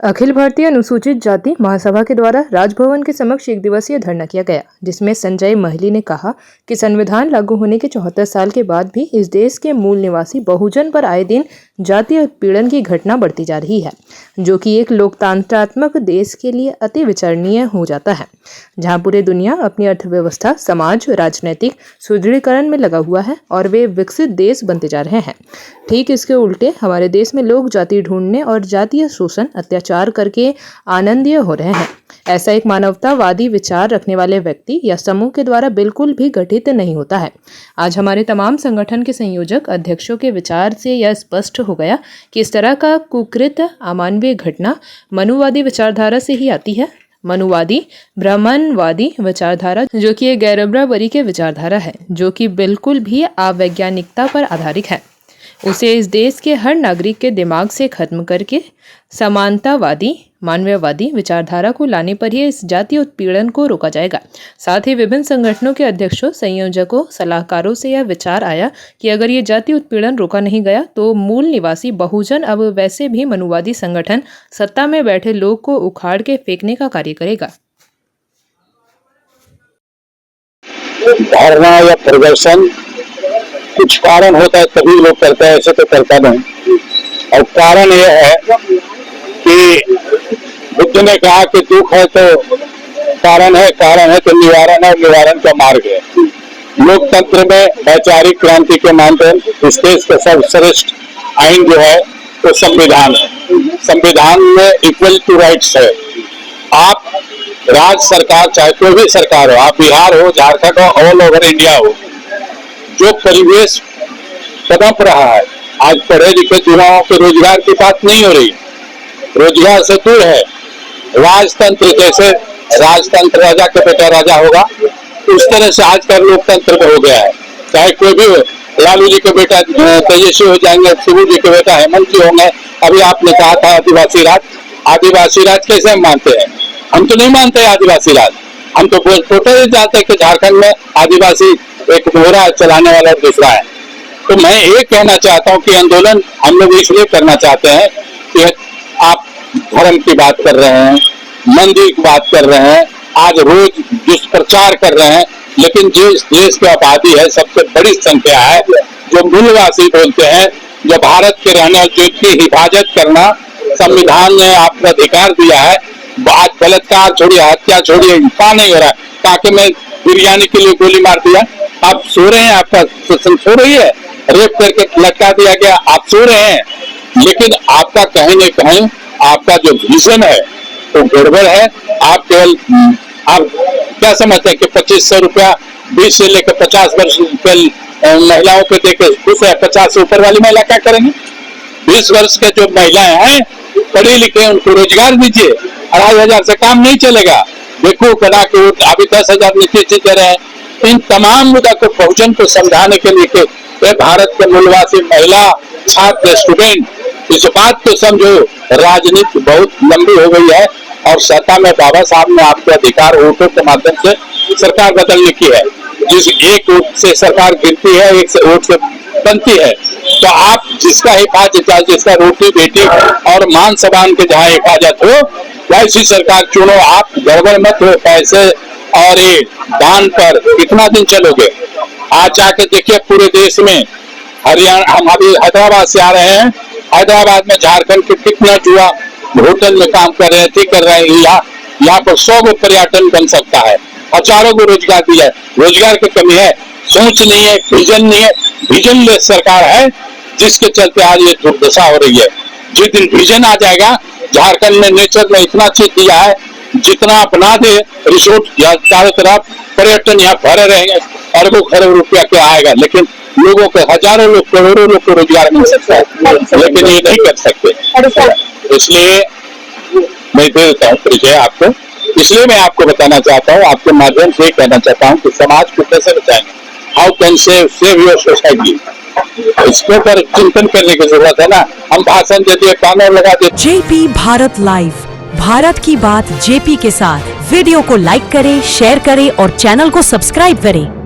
अखिल भारतीय अनुसूचित जाति महासभा के द्वारा राजभवन के समक्ष एक दिवसीय धरना किया गया, जिसमें संजय महली ने कहा कि संविधान लागू होने के 74 साल के बाद भी इस देश के मूल निवासी बहुजन पर आए दिन जातीय उत्पीड़न की घटना बढ़ती जा रही है, जो कि एक लोकतंत्रात्मक देश के लिए अति विचारणीय हो जाता है, जहां पूरी दुनिया अपनी अर्थव्यवस्था, समाज, राजनीतिक सुदृढ़ीकरण में लगा हुआ है और वे विकसित देश बनते जा रहे हैं। ठीक इसके उल्टे हमारे देश में लोग जाति ढूंढने और जातीय शोषण, अत्याचार करके आनंदीय हो रहे हैं। ऐसा एक मानवतावादी विचार रखने वाले व्यक्ति या समूह के द्वारा बिल्कुल भी गठित नहीं होता है। आज हमारे तमाम संगठन के संयोजक अध्यक्षों के विचार से यह स्पष्ट हो गया कि इस तरह का कुकृत्य, अमानवीय घटना मनुवादी विचारधारा से ही आती है। मनुवादी, ब्राह्मणवादी विचारधारा, जो कि एक गैर बराबरी के विचारधारा है, जो कि बिल्कुल भी अवैज्ञानिकता पर आधारित है, उसे इस देश के हर नागरिक के दिमाग से खत्म करके समानतावादी, मानववादी विचारधारा को लाने पर ही इस जातीय उत्पीड़न को रोका जाएगा। साथ ही विभिन्न संगठनों के अध्यक्षों, संयोजकों, सलाहकारों से यह विचार आया कि अगर ये जातीय उत्पीड़न रोका नहीं गया तो मूल निवासी बहुजन अब वैसे भी मनुवादी संगठन सत्ता में बैठे लोग को उखाड़ के फेंकने का कार्य करेगा। धरना या प्रदर्शन कुछ कारण होता है तभी लोग करते हैं, ऐसे तो करता नहीं। और कारण यह है कि बुद्ध ने कहा कि दुख है तो कारण है तो निवारण है, निवारण का मार्ग है। लोकतंत्र में वैचारिक क्रांति के माध्यम इस देश का सर्वश्रेष्ठ आइन जो है वो संविधान है। संविधान में इक्वल टू राइट्स है। आप राज्य सरकार, चाहे कोई भी सरकार हो, आप बिहार हो, झारखंड हो, ऑल ओवर इंडिया हो, जो परिवेश पनप रहा है, आज पढ़े लिखे युवाओं के रोजगार की बात नहीं हो रही, रोजगार से दूर है। राजतंत्र, जैसे राजतंत्र राजा के बेटा राजा होगा, उस तरह से आज का लोकतंत्र में हो गया है। चाहे कोई भी हो, लालू जी के बेटा तेजस्वी हो जाएंगे, शिबू जी के बेटा हेमंत जी होंगे। अभी आपने कहा था आदिवासी राज, आदिवासी राज कैसे हम मानते हैं? हम तो नहीं मानते आदिवासी राज। हम तो टोटली जानते हैं कि झारखंड में आदिवासी एक मोहरा चलाने वाला दूसरा है। तो मैं ये कहना चाहता हूँ कि आंदोलन हम लोग इसलिए करना चाहते हैं कि आप धर्म की बात कर रहे हैं, मंदिर की बात कर रहे हैं, आज रोज दुष्प्रचार कर रहे हैं, लेकिन जिस देश की आबादी है, सबसे बड़ी संख्या है, जो मूलवासी बोलते हैं, जो भारत के रहने वाले, की हिफाजत करना संविधान ने आपको अधिकार दिया है। आज बलात्कार छोड़िए, हत्या छोड़िए, क्या नहीं हो रहा है? ताकि मैं बिरयानी के लिए गोली मार दिया, आप सो रहे हैं, आपका सो रही है, रेप करके लटका दिया गया, आप सो रहे हैं। लेकिन आपका कहीं न कहीं आपका जो विजन है तो गड़बड़ है। आप केवल आप क्या समझते हैं कि 2500 रुपया 20 से लेकर 50 वर्ष महिलाओं को देकर खुश है? 50 से ऊपर वाली महिला क्या करेंगे? 20 वर्ष के जो महिलाएं हैं, पढ़ी लिखे, उनको रोजगार दीजिए। 2500 से काम नहीं चलेगा। देखो बना के अभी 10,000 नीचे दे रहे हैं। इन तमाम मुद्दा को बहुजन को समझाने के लिए कि भारत के मूलवासी महिला, छात्र, स्टूडेंट, इस बात को समझो, राजनीति बहुत लंबी हो गई है और सत्ता में बाबा साहब ने आपके अधिकार वोटों के माध्यम से सरकार बदलने की है। जिस एक वोट से सरकार गिरती है, एक वोट से बनती है। तो आप जिसका हिफाजत, जिसका रोटी बेटी और मान सम्मान के जहाँ हिफाजत हो, वैसी सरकार चुनो। आप गड़बड़ मत हो। पैसे और ये दान पर कितना दिन चलोगे? आज जाके देखिए पूरे देश में, हरियाणा, हम अभी हैदराबाद से आ रहे हैं, हैदराबाद में झारखंड के कितना युवा होटल में काम कर रहे हैं, ठीक कर रहे हैं। यहाँ पर 100 को पर्यटन बन सकता है, हजारों को रोजगार दिया है। रोजगार की कमी है, सोच नहीं है, विजन नहीं है, विजन लेस सरकार है, जिसके चलते आज ये दुर्दशा हो रही है। जिस दिन विजन आ जाएगा, झारखंड में नेचर में इतना चीज दिया है, जितना अपना दे रिसोर्ट या चारों तरफ पर्यटन यहाँ भरे रहेंगे, अरबों खरबों रुपया क्या आएगा, लेकिन लोगों को, हजारों लोग, करोड़ों लोग को रोजगार मिल सकता है, लेकिन ये नहीं कर सकते। इसलिए मैं दे देता हूँ परिचय आपको। इसलिए मैं आपको बताना चाहता हूँ, आपके माध्यम से कहना चाहता हूँ कि समाज को कैसे बचाएंगे, how can save your society, इसके ऊपर चिंतन करने की जरूरत है ना। हम भाषण दे दिए, कानून लगा दिए। जेपी भारत लाइव, भारत की बात जेपी के साथ। वीडियो को लाइक करें, शेयर करें और चैनल को सब्सक्राइब करें।